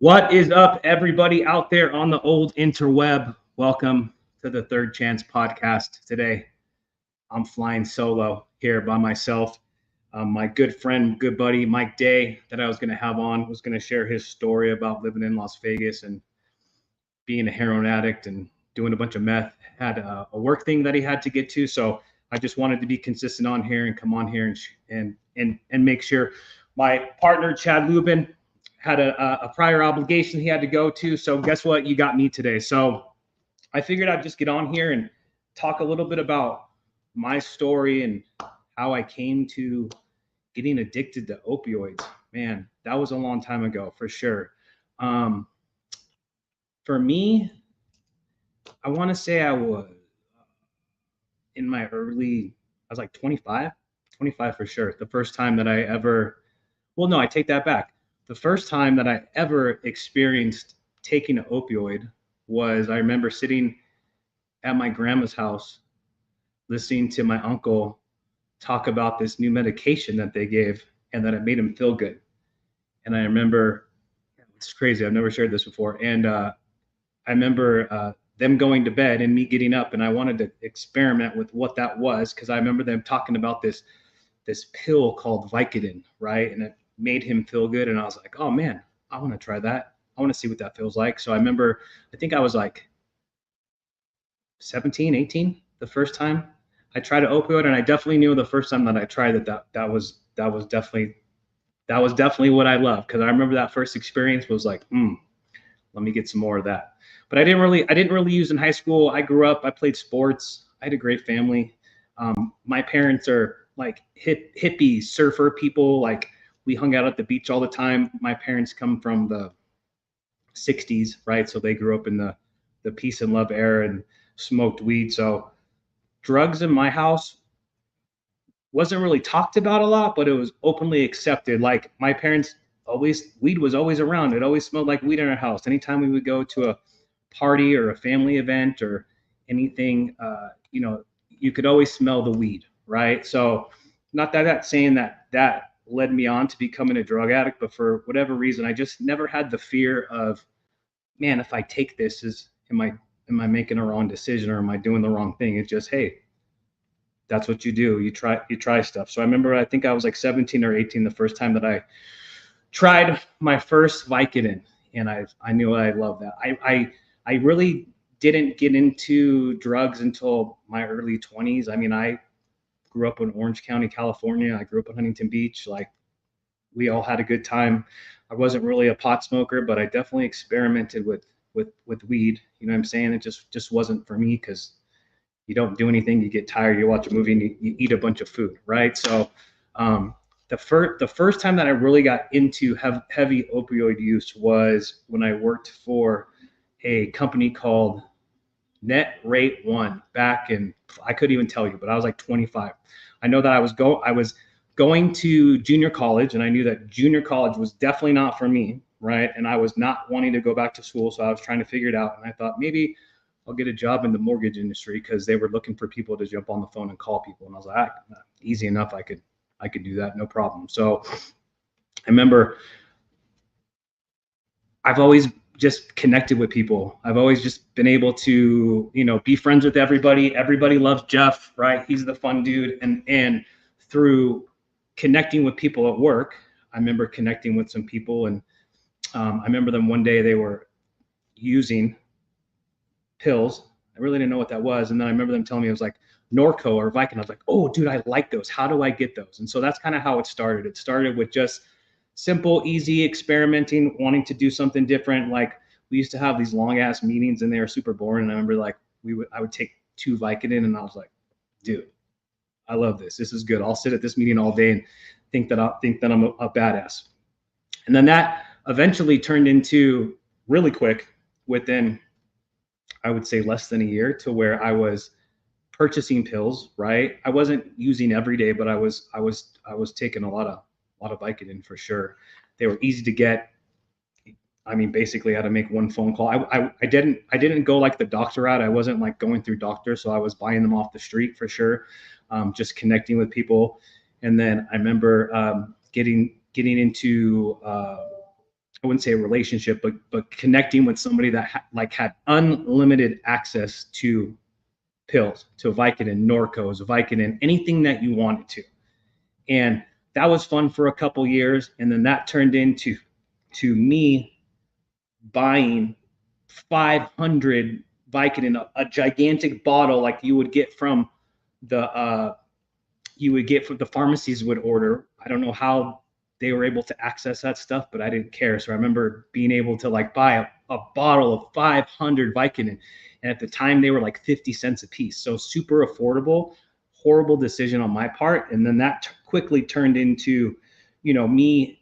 What is up, everybody out there on the old interweb? Welcome to the Third Chance podcast. Today, I'm flying solo here by myself. My good friend, good buddy, Mike Day, that I was going to have on, was going to share his story about living in Las Vegas and being a heroin addict and doing a bunch of meth. Had a work thing that he had to get to, so I just wanted to be consistent on here and come on here and make sure. My partner, Chad Lubin, had a prior obligation he had to go to. So guess what? You got me today. So I figured I'd just get on here and talk a little bit about my story and how I came to getting addicted to opioids. Man, that was a long time ago for sure. For me, I want to say I was in my early, I was like 25 for sure. The first time that I ever, well, no, I take that back. The first time that I ever experienced taking an opioid was, I remember sitting at my grandma's house, listening to my uncle talk about this new medication that they gave and that it made him feel good. And I remember, it's crazy, I've never shared this before. And I remember them going to bed and me getting up, and I wanted to experiment with what that was, because I remember them talking about this pill called Vicodin, right? And it made him feel good. And I was like, oh man, I want to try that. I want to see what that feels like. So I remember, I think I was like 17, 18, the first time I tried an opioid. And I definitely knew the first time that I tried that was definitely what I loved. Cause I remember that first experience was like, let me get some more of that. But I didn't really use in high school. I grew up, I played sports. I had a great family. My parents are like hippie surfer people. Like, we hung out at the beach all the time. My parents come from the 60s, right? So they grew up in the peace and love era and smoked weed. So drugs in my house wasn't really talked about a lot, but it was openly accepted. Like, my parents weed was always around. It always smelled like weed in our house. Anytime we would go to a party or a family event or anything, you could always smell the weed, right? So not that's saying that led me on to becoming a drug addict, but for whatever reason, I just never had the fear of, man, if I take this, am I making a wrong decision, or am I doing the wrong thing? It's just, hey, that's what you do. You try stuff. So I remember, I think I was like 17 or 18 the first time that I tried my first Vicodin, and I knew I loved that. I really didn't get into drugs until my early 20s. I mean, I grew up in Orange County, California. I grew up in Huntington Beach. Like, we all had a good time. I wasn't really a pot smoker, but I definitely experimented with weed. You know what I'm saying? It just wasn't for me, because you don't do anything. You get tired, you watch a movie, and you eat a bunch of food, right? So the first time that I really got into heavy opioid use was when I worked for a company called Net Rate One back in, I couldn't even tell you, but I was like 25. I know that I was going to junior college, and I knew that junior college was definitely not for me, right? And I was not wanting to go back to school, so I was trying to figure it out. And I thought, maybe I'll get a job in the mortgage industry, because they were looking for people to jump on the phone and call people. And I was like, easy enough, I could do that, no problem. So I remember, I've always just connected with people. I've always just been able to, be friends with everybody. Everybody loves Jeff, right? He's the fun dude. And through connecting with people at work, I remember connecting with some people, and I remember them one day, they were using pills. I really didn't know what that was. And then I remember them telling me it was like Norco or Vicodin. I was like, oh, dude, I like those. How do I get those? And so that's kind of how it started. It started with just simple, easy experimenting, wanting to do something different. Like, we used to have these long ass meetings, and they were super boring. And I remember, like, I would take 2 Vicodin, and I was like, dude, I love this. This is good. I'll sit at this meeting all day and think that I'm a badass. And then that eventually turned into, really quick, within, I would say, less than a year, to where I was purchasing pills, right? I wasn't using every day, but I was taking a lot of Vicodin for sure. They were easy to get. I mean, basically I had to make one phone call. I didn't go like the doctor route. I wasn't like going through doctors. So I was buying them off the street for sure. Just connecting with people. And then I remember getting into I wouldn't say a relationship, but connecting with somebody that had unlimited access to pills, to Vicodin, Norcos, Vicodin, anything that you wanted to. And that was fun for a couple years. And then that turned into me buying 500 Vicodin, a gigantic bottle like you would get from the pharmacies would order. I don't know how they were able to access that stuff, but I didn't care. So I remember being able to like buy a bottle of 500 Vicodin. And at the time they were like 50 cents a piece. So super affordable. Horrible decision on my part. And then that quickly turned into, me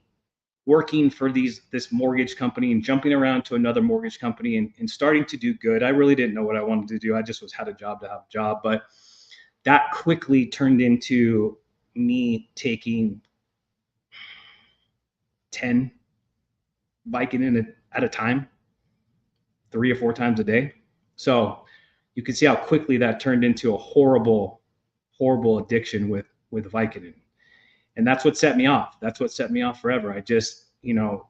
working for this mortgage company and jumping around to another mortgage company and starting to do good. I really didn't know what I wanted to do. I just had a job to have a job. But that quickly turned into me taking 10 Vicodin at a time, 3 or 4 times a day. So you can see how quickly that turned into a horrible, horrible addiction with Vicodin. And that's what set me off. That's what set me off forever. I just,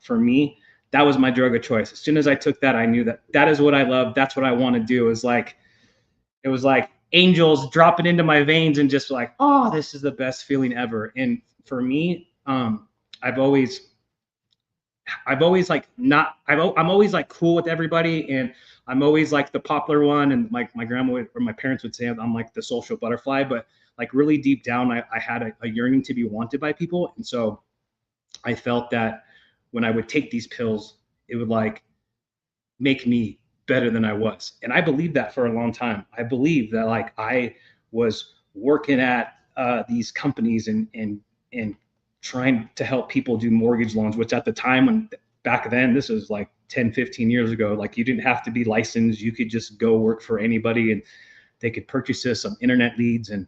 for me, that was my drug of choice. As soon as I took that, I knew that is what I love. That's what I want to do. It was like angels dropping into my veins and just like, oh, this is the best feeling ever. And for me, I've always like I'm always like cool with everybody, and I'm always like the popular one, and like my grandma or my parents would say I'm like the social butterfly, but like really deep down I had a yearning to be wanted by people. And so I felt that when I would take these pills, it would like make me better than I was. And I believed that for a long time. I believed that like I was working at these companies and trying to help people do mortgage loans, which at the time, back then, this was like 10, 15 years ago, like you didn't have to be licensed. You could just go work for anybody and they could purchase some internet leads, and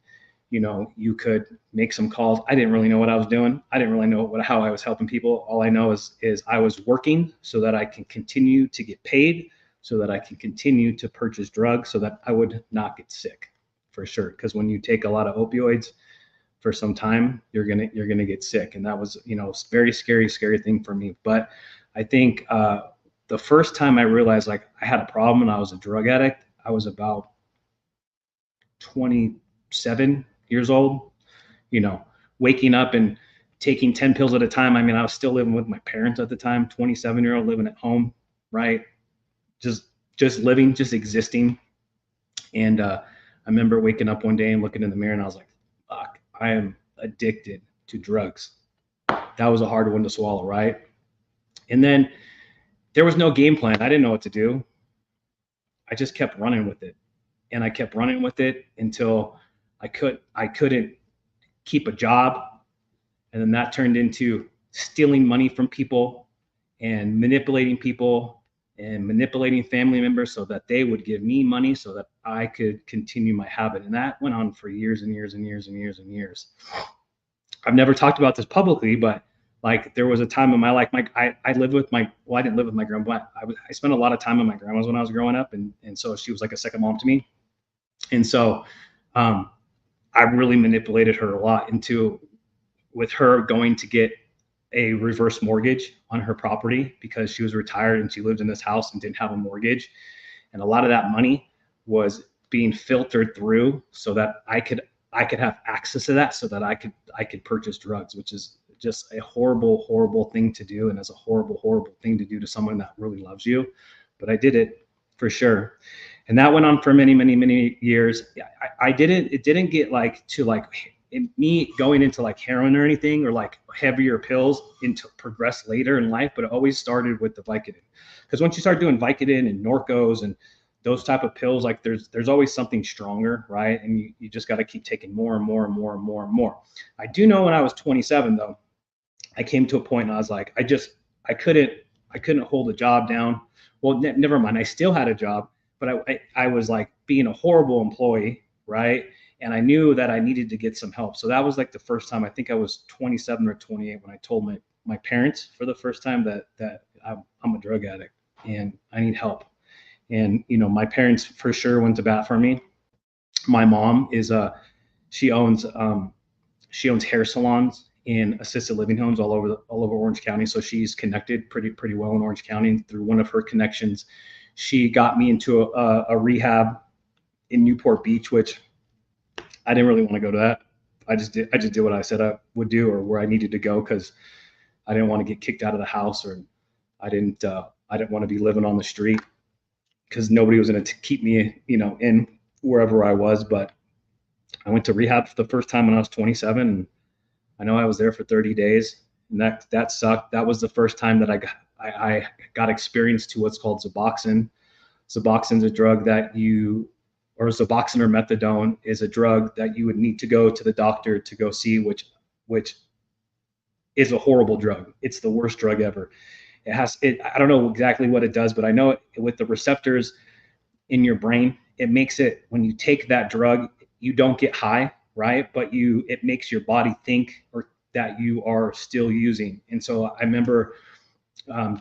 you could make some calls. I didn't really know what I was doing. I didn't really know how I was helping people. All I know is I was working so that I can continue to get paid, so that I can continue to purchase drugs, so that I would not get sick, for sure. Because when you take a lot of opioids for some time, you're gonna get sick, and that was very scary thing for me. But I think the first time I realized like I had a problem and I was a drug addict, I was about 27 years old, waking up and taking 10 pills at a time. I mean, I was still living with my parents at the time, 27-year-old living at home, right? Just living, just existing. And I remember waking up one day and looking in the mirror and I was like, fuck, I am addicted to drugs. That was a hard one to swallow, right? And then there was no game plan. I didn't know what to do. I just kept running with it. And I kept running with it until I couldn't keep a job. And then that turned into stealing money from people and manipulating people and manipulating family members so that they would give me money so that I could continue my habit. And that went on for years and years and years and years and years. I've never talked about this publicly, but like there was a time in my life, I lived with I didn't live with my grandma. I spent a lot of time with my grandma's when I was growing up. And so she was like a second mom to me. And so I really manipulated her a lot with her going to get a reverse mortgage on her property because she was retired and she lived in this house and didn't have a mortgage. And a lot of that money was being filtered through so that I could have access to that, so that I could purchase drugs, which is just a horrible, horrible thing to do. And it's a horrible, horrible thing to do to someone that really loves you. But I did it for sure. And that went on for many, many, many years. It didn't get like to like me going into like heroin or anything, or like heavier pills into progress later in life, but it always started with the Vicodin. Because once you start doing Vicodin and Norcos and those type of pills, like there's always something stronger, right? And you just got to keep taking more and more and more and more and more. I do know when I was 27 though, I came to a point and I was like, I couldn't hold a job down. Well, never mind. I still had a job, but I was like being a horrible employee, right? And I knew that I needed to get some help. So that was like the first time. I think I was 27 or 28 when I told my parents for the first time that I'm a drug addict and I need help. And my parents for sure went to bat for me. My mom is she owns hair salons in assisted living homes all over Orange County. So she's connected pretty well in Orange County. And through one of her connections, she got me into a rehab in Newport Beach, which I didn't really want to go to that. I just did what I said I would do, or where I needed to go, because I didn't want to get kicked out of the house, or I didn't want to be living on the street, because nobody was going to keep me, in wherever I was. But I went to rehab for the first time when I was 27. And I know I was there for 30 days, and that sucked. That was the first time that I got experience to what's called Suboxone. Suboxone's a drug or Suboxone or methadone is a drug that you would need to go to the doctor to go see, which is a horrible drug. It's the worst drug ever. I don't know exactly what it does, but I know with the receptors in your brain, it makes it, when you take that drug, you don't get high, right? But it makes your body think or that you are still using. And so I remember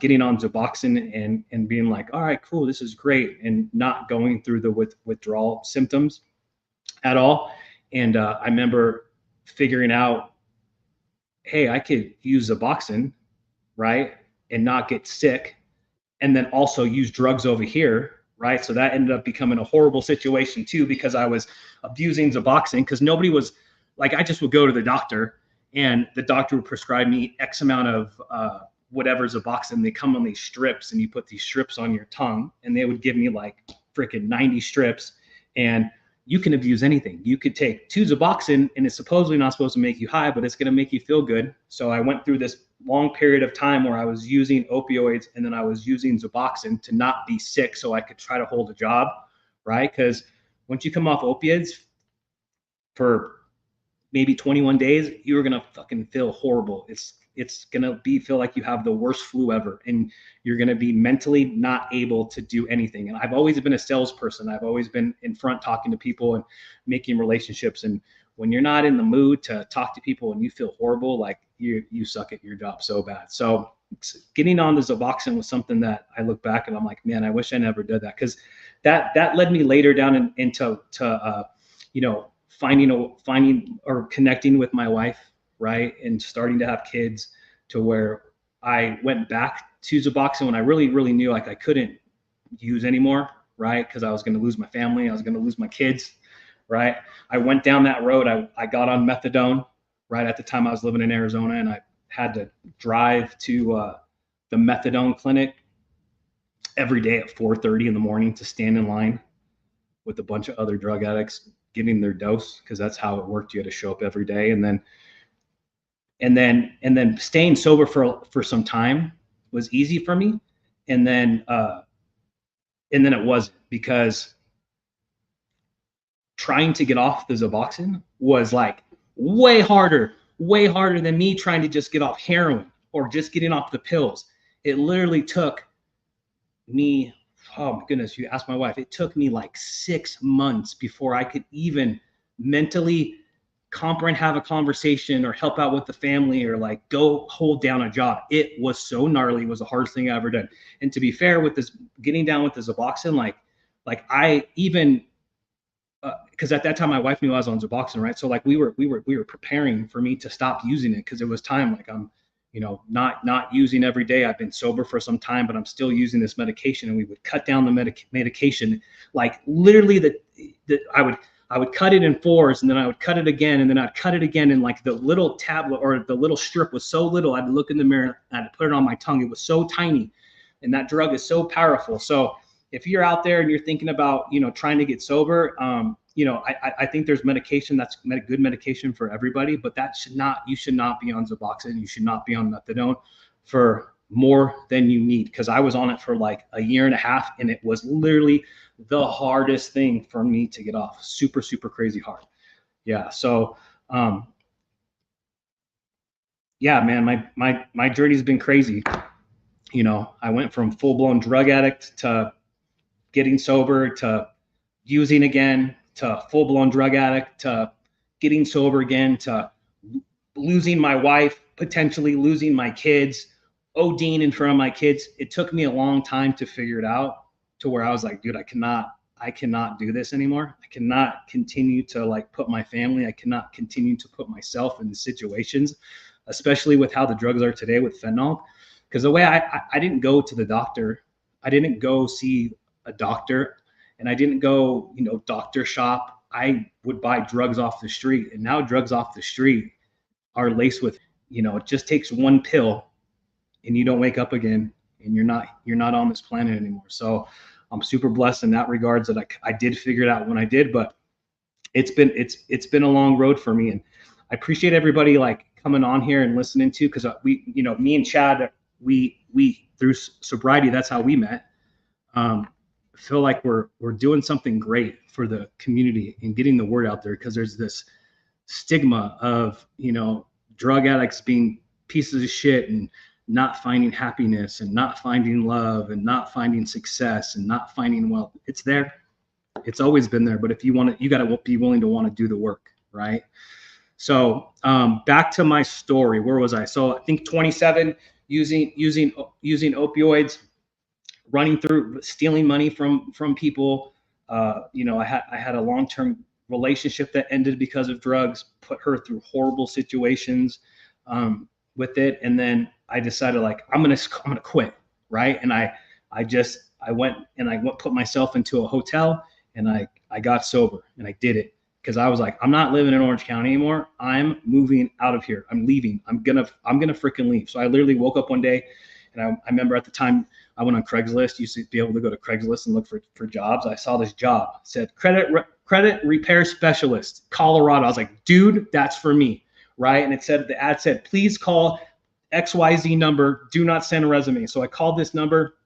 getting on Suboxone and being like, all right, cool, this is great, and not going through the withdrawal symptoms at all. And I remember figuring out, hey, I could use Suboxone, right, and not get sick, and then also use drugs over here, right? So that ended up becoming a horrible situation too, because I was abusing Suboxone, because nobody was like, I just would go to the doctor, and the doctor would prescribe me X amount of whatever Suboxone. They come on these strips, and you put these strips on your tongue, and they would give me like freaking 90 strips, and you can abuse anything. You could take 2 Suboxone, and it's supposedly not supposed to make you high, but it's going to make you feel good. So I went through this long period of time where I was using opioids, and then I was using Suboxone to not be sick, so I could try to hold a job, right? Because once you come off opiates for maybe 21 days, you're going to fucking feel horrible. It's going to feel like you have the worst flu ever, and you're going to be mentally not able to do anything. And I've always been a salesperson. I've always been in front talking to people and making relationships. And when you're not in the mood to talk to people and you feel horrible, like you suck at your job so bad. So getting on the Suboxone was something that I look back and I'm like, man, I wish I never did that, because that led me later down into finding or connecting with my wife, right, and starting to have kids, to where I went back to Suboxone when I really knew like I couldn't use anymore, right, because I was going to lose my family, I was going to lose my kids, right. I went down that road. I got on methadone right at the time. I was living in Arizona, and I had to drive to the methadone clinic every day at 4:30 in the morning to stand in line with a bunch of other drug addicts getting their dose, because that's how it worked. You had to show up every day, and then staying sober for some time was easy for me, and then it wasn't, because trying to get off the Suboxone was like way harder than me trying to just get off heroin or just getting off the pills. It literally took me, oh my goodness, you ask my wife, it took me like 6 months before I could even mentally comprehend, have a conversation, or help out with the family, or like go hold down a job. It was so gnarly. It was the hardest thing I ever done. And to be fair, with this getting down with the Suboxone, like I even, because at that time my wife knew I was on Suboxone, right? So like we were preparing for me to stop using it, because it was time. Like I'm, not using every day. I've been sober for some time, but I'm still using this medication. And we would cut down the medication, like literally I would cut it in 4s, and then I would cut it again, and then I'd cut it again. And like the little tablet or the little strip was so little, I'd look in the mirror and I'd put it on my tongue. It was so tiny, and that drug is so powerful. So if you're out there and you're thinking about, trying to get sober, I think there's medication that's good medication for everybody, but you should not be on Suboxone. You should not be on methadone for more than you need. Because I was on it for like a year and a half, and it was literally the hardest thing for me to get off. Super, super crazy hard. Yeah. So, yeah, man, my journey's been crazy. I went from full-blown drug addict to getting sober to using again to full-blown drug addict to getting sober again to losing my wife, potentially losing my kids, ODing in front of my kids. It took me a long time to figure it out, to where I was like, dude, I cannot do this anymore. I cannot continue to like put my family, I cannot continue to put myself in the situations especially with how the drugs are today with fentanyl. Because the way I didn't go to the doctor, I didn't go see a doctor, and I didn't go, doctor shop. I would buy drugs off the street, and now drugs off the street are laced with, it just takes one pill, and you don't wake up again, and you're not on this planet anymore. So I'm super blessed in that regards that I did figure it out when I did, but it's been a long road for me, and I appreciate everybody like coming on here and listening to, because me and Chad, we through sobriety, that's how we met. Feel like we're doing something great for the community and getting the word out there, because there's this stigma of drug addicts being pieces of shit and not finding happiness and not finding love and not finding success and not finding wealth. It's there. It's always been there. But if you want to, you got to be willing to want to do the work, right? So back to my story. Where was I? So I think 27, using opioids, running through, stealing money from people. I had a long-term relationship that ended because of drugs, put her through horrible situations with it. And then I decided, like, I'm gonna quit, right? And I went put myself into a hotel, and I got sober, and I did it because I was like, I'm not living in Orange County anymore. I'm moving out of here. I'm leaving. I'm gonna freaking leave. So I literally woke up one day, and I remember at the time I went on Craigslist. Used to be able to go to Craigslist and look for jobs. I saw this job. It said credit repair specialist, Colorado. I was like, dude, that's for me, right? And the ad said, please call XYZ number. Do not send a resume. So I called this number,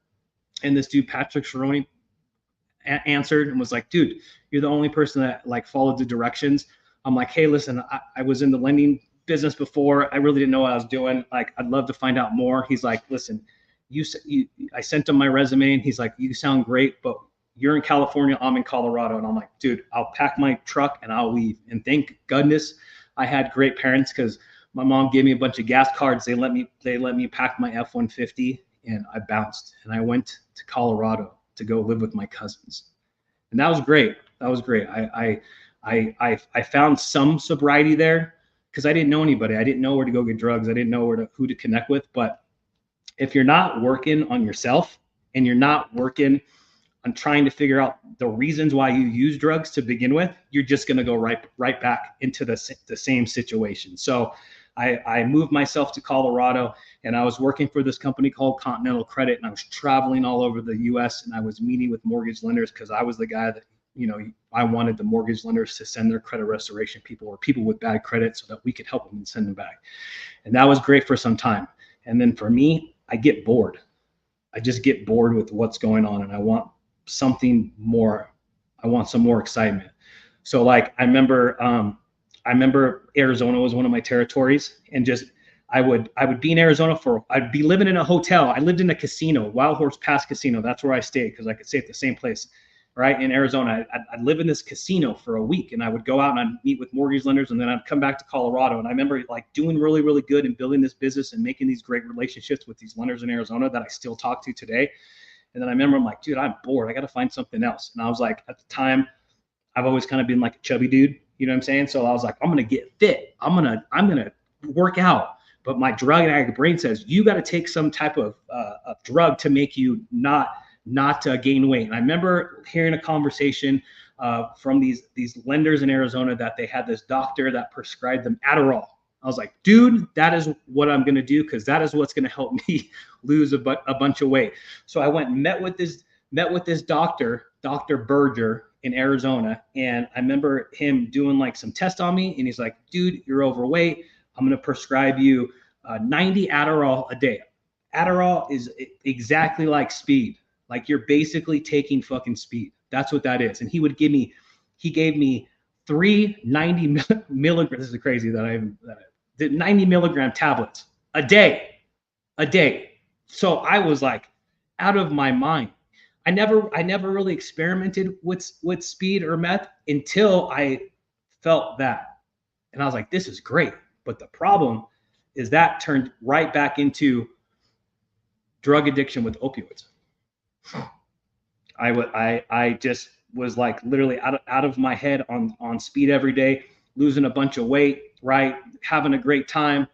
and this dude, Patrick Sharoni, answered and was like, dude, you're the only person that like followed the directions. I'm like, hey, listen, I was in the lending business before. I really didn't know what I was doing. Like, I'd love to find out more. He's like, listen, I sent him my resume, and he's like, you sound great, but you're in California, I'm in Colorado. And I'm like, dude, I'll pack my truck and I'll leave. And thank goodness I had great parents, because my mom gave me a bunch of gas cards. They let me pack my F-150, and I bounced, and I went to Colorado to go live with my cousins. And that was great. I found some sobriety there, because I didn't know anybody. I didn't know where to go get drugs. I didn't know who to connect with. But if you're not working on yourself, and you're not working on trying to figure out the reasons why you use drugs to begin with, you're just going to go right back into the same situation. So I moved myself to Colorado, and I was working for this company called Continental Credit, and I was traveling all over the US, and I was meeting with mortgage lenders, because I was the guy that, I wanted the mortgage lenders to send their credit restoration people, or people with bad credit, so that we could help them and send them back. And that was great for some time. And then for me, I get bored. I just get bored with what's going on, and I want something more. I want some more excitement. So like, I remember Arizona was one of my territories, and just I would be in Arizona I'd be living in a hotel. I lived in a casino, Wild Horse Pass Casino. That's where I stayed, because I could stay at the same place, right? In Arizona, I'd live in this casino for a week, and I would go out and I'd meet with mortgage lenders, and then I'd come back to Colorado. And I remember like doing really, really good and building this business and making these great relationships with these lenders in Arizona that I still talk to today. And then I remember I'm like, dude, I'm bored. I got to find something else. And I was like, at the time, I've always kind of been like a chubby dude. You know what I'm saying? So I was like, I'm going to get fit. I'm going to work out. But my drug addict brain says, you got to take some type of drug to make you not gain weight. And I remember hearing a conversation from these lenders in Arizona that they had this doctor that prescribed them Adderall. I was like, dude, that is what I'm going to do, because that is what's going to help me lose a bunch of weight. So I went and met with this doctor, Dr. Berger, in Arizona. And I remember him doing like some tests on me, and he's like, dude, you're overweight. I'm going to prescribe you 90 Adderall a day. Adderall is exactly like speed. Like, you're basically taking fucking speed. That's what that is. And he gave me 3 90 milligrams. This is crazy the 90 milligram tablets a day. So I was like out of my mind. I never really experimented with speed or meth until I felt that. And I was like, this is great. But the problem is that turned right back into drug addiction with opioids. I just was like literally out of my head on speed every day, losing a bunch of weight, right? Having a great time,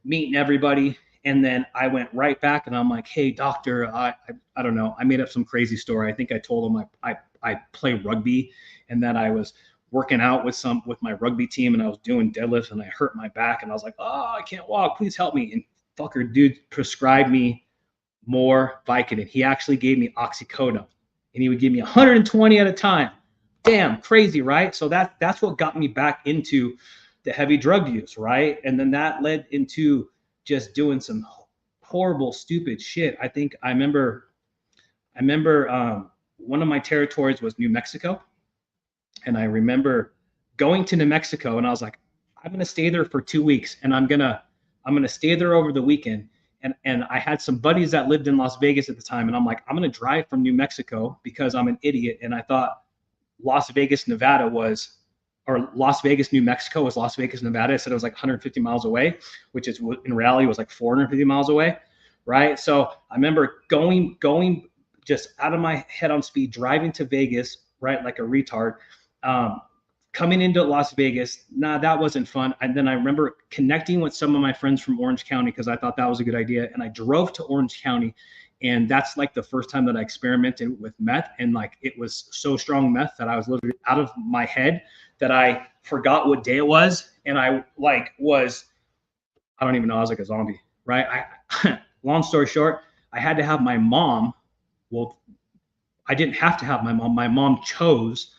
meeting everybody. And then I went right back and I'm like, hey, doctor, I don't know. I made up some crazy story. I think I told him I play rugby and that I was working out with my rugby team and I was doing deadlifts and I hurt my back and I was like, oh, I can't walk. Please help me. And fucker dude prescribed me more Vicodin. He actually gave me oxycodone and he would give me 120 at a time. Damn, crazy, right? So that's what got me back into the heavy drug use, right? And then that led into just doing some horrible, stupid shit. I remember one of my territories was New Mexico, and I remember going to New Mexico, and I was like, I'm gonna stay there for 2 weeks, and I'm gonna stay there over the weekend. And I had some buddies that lived in Las Vegas at the time, and I'm like, I'm gonna drive from New Mexico because I'm an idiot, and I thought Las Vegas, Nevada was, or Las Vegas, New Mexico was Las Vegas, Nevada. I said it was like 150 miles away, which is in reality was like 450 miles away, right? So I remember going just out of my head on speed, driving to Vegas, right, like a retard. Coming into Las Vegas, that wasn't fun. And then I remember connecting with some of my friends from Orange County because I thought that was a good idea. And I drove to Orange County, and that's like the first time that I experimented with meth. And like it was so strong meth that I was literally out of my head that I forgot what day it was. And I don't even know, I was like a zombie, right? Long story short, I had to have my mom. Well, I didn't have to have my mom. My mom chose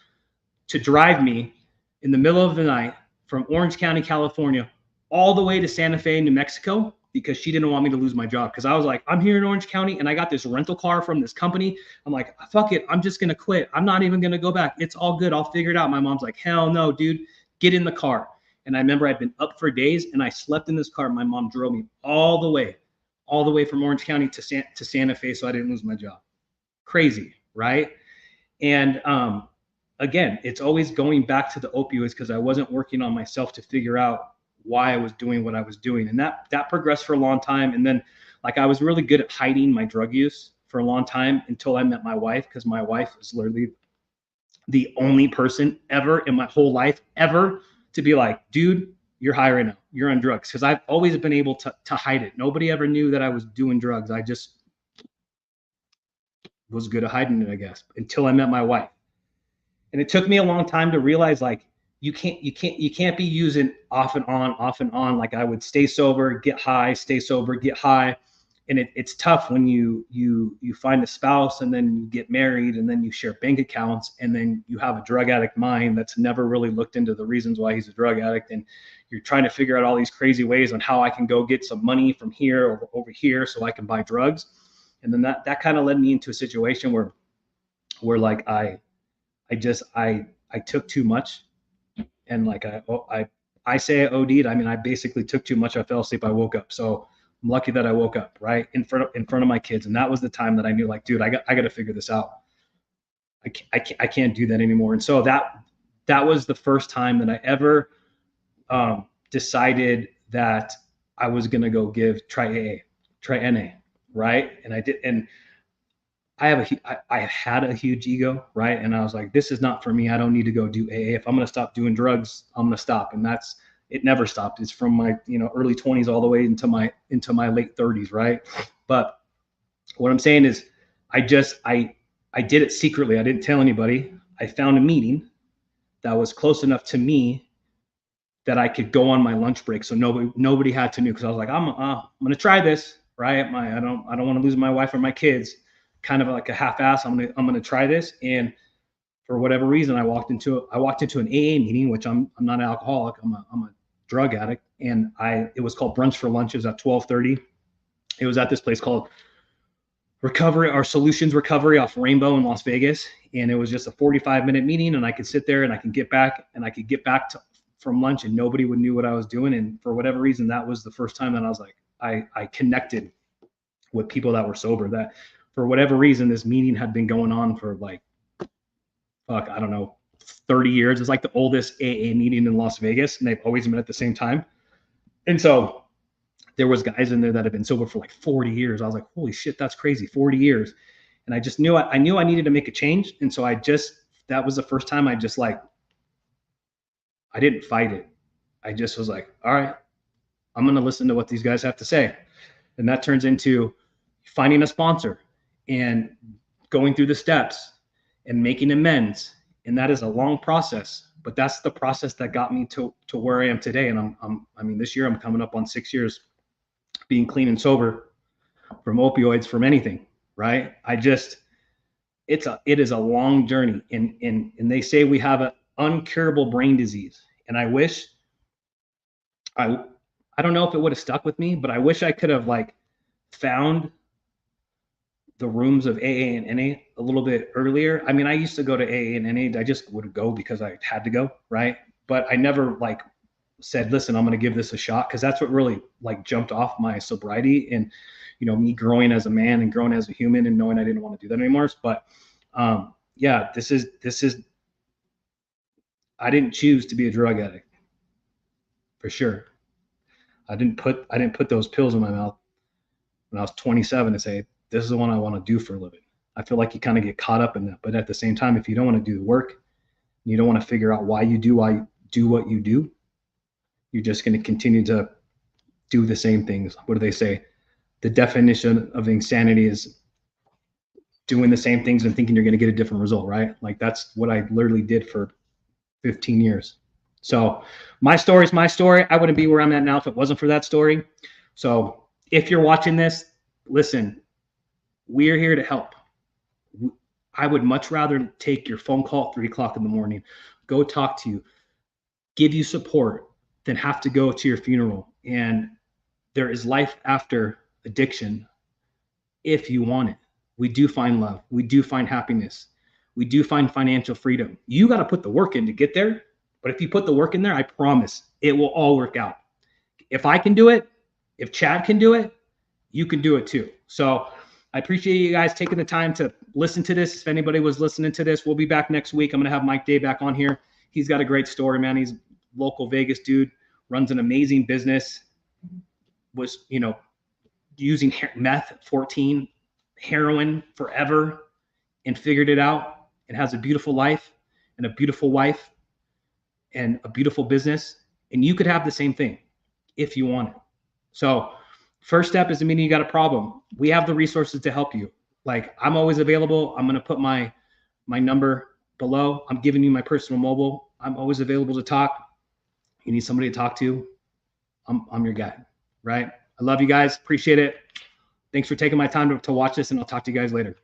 to drive me in the middle of the night from Orange County, California, all the way to Santa Fe, New Mexico, because she didn't want me to lose my job. Because I was like, I'm here in Orange County and I got this rental car from this company. I'm like, fuck it. I'm just going to quit. I'm not even going to go back. It's all good. I'll figure it out. My mom's like, hell no, dude, get in the car. And I remember I'd been up for days and I slept in this car. My mom drove me all the way from Orange County to Santa Fe so I didn't lose my job. Crazy, right? And again, it's always going back to the opioids because I wasn't working on myself to figure out why I was doing what I was doing. And that progressed for a long time. And then like I was really good at hiding my drug use for a long time until I met my wife, because my wife is literally the only person ever in my whole life ever to be like, dude, you're high right now. You're on drugs. Because I've always been able to hide it. Nobody ever knew that I was doing drugs. I just was good at hiding it, I guess, until I met my wife. And it took me a long time to realize like you can't be using off and on. Like I would stay sober, get high, stay sober, get high. And it's tough when you find a spouse and then you get married and then you share bank accounts and then you have a drug addict mind that's never really looked into the reasons why he's a drug addict. And you're trying to figure out all these crazy ways on how I can go get some money from here or over here so I can buy drugs. And then that kind of led me into a situation where like I took too much, and like I say I OD'd. I mean, I basically took too much. I fell asleep. I woke up. So I'm lucky that I woke up right in front of my kids, and that was the time that I knew, like, dude, I got to figure this out. I can't do that anymore. And so that was the first time that I ever decided that I was gonna go try NA, right? And I did, and I had a huge ego, right? And I was like, this is not for me. I don't need to go do AA. If I'm going to stop doing drugs, I'm going to stop. And it never stopped. It's from my, early 20s all the way into my late 30s, right? But what I'm saying is I did it secretly. I didn't tell anybody. I found a meeting that was close enough to me that I could go on my lunch break. So nobody had to know, because I was like, I'm going to try this, right? I don't want to lose my wife or my kids. Kind of like a half-ass. I'm gonna try this. And for whatever reason, I walked into an AA meeting, which I'm not an alcoholic. I'm a drug addict. And it was called Brunch for Lunch. It was at 12:30. It was at this place called Solutions Recovery off Rainbow in Las Vegas. And it was just a 45-minute meeting, and I could sit there and I could get back from lunch, and nobody would knew what I was doing. And for whatever reason, that was the first time that I was like, I connected with people that were sober. That for whatever reason, this meeting had been going on for like, I don't know, 30 years. It's like the oldest AA meeting in Las Vegas, and they've always met at the same time. And so there was guys in there that had been sober for like 40 years. I was like, holy shit, that's crazy, 40 years. And I just knew I needed to make a change. And so that was the first time I just like, I didn't fight it. I just was like, all right, I'm going to listen to what these guys have to say. And that turns into finding a sponsor and going through the steps and making amends. And that is a long process, but that's the process that got me to where I am today. And I mean, this year I'm coming up on 6 years being clean and sober from opioids, from anything, right? It is a long journey. And they say we have an uncurable brain disease. And I wish I don't know if it would have stuck with me, but I wish I could have like found the rooms of AA and NA a little bit earlier. I mean, I used to go to AA and NA. I just would go because I had to go, right? But I never like said, listen, I'm going to give this a shot, because that's what really like jumped off my sobriety and, you know, me growing as a man and growing as a human and knowing I didn't want to do that anymore. But yeah, this is I didn't choose to be a drug addict, for sure. I didn't put those pills in my mouth when I was 27 and say, this is the one I want to do for a living. I feel like you kind of get caught up in that. But at the same time, if you don't want to do the work, you don't want to figure out why you do what you do, you're just going to continue to do the same things. What do they say? The definition of insanity is doing the same things and thinking you're going to get a different result, right? Like that's what I literally did for 15 years. So my story is my story. I wouldn't be where I'm at now if it wasn't for that story. So if you're watching this, listen, we're here to help. I would much rather take your phone call at 3 o'clock in the morning, go talk to you, give you support, than have to go to your funeral. And there is life after addiction if you want it. We do find love. We do find happiness. We do find financial freedom. You got to put the work in to get there. But if you put the work in there, I promise it will all work out. If I can do it, if Chad can do it, you can do it too. So I appreciate you guys taking the time to listen to this. If anybody was listening to this, we'll be back next week. I'm going to have Mike Day back on here. He's got a great story, man. He's a local Vegas dude, runs an amazing business, was, you know, using meth 14, heroin forever, and figured it out, and has a beautiful life and a beautiful wife and a beautiful business. And you could have the same thing if you want it. So first step is admitting you got a problem. We have the resources to help you. Like, I'm always available. I'm going to put my number below. I'm giving you my personal mobile. I'm always available to talk. You need somebody to talk to, I'm your guy, right? I love you guys. Appreciate it. Thanks for taking my time to watch this, and I'll talk to you guys later.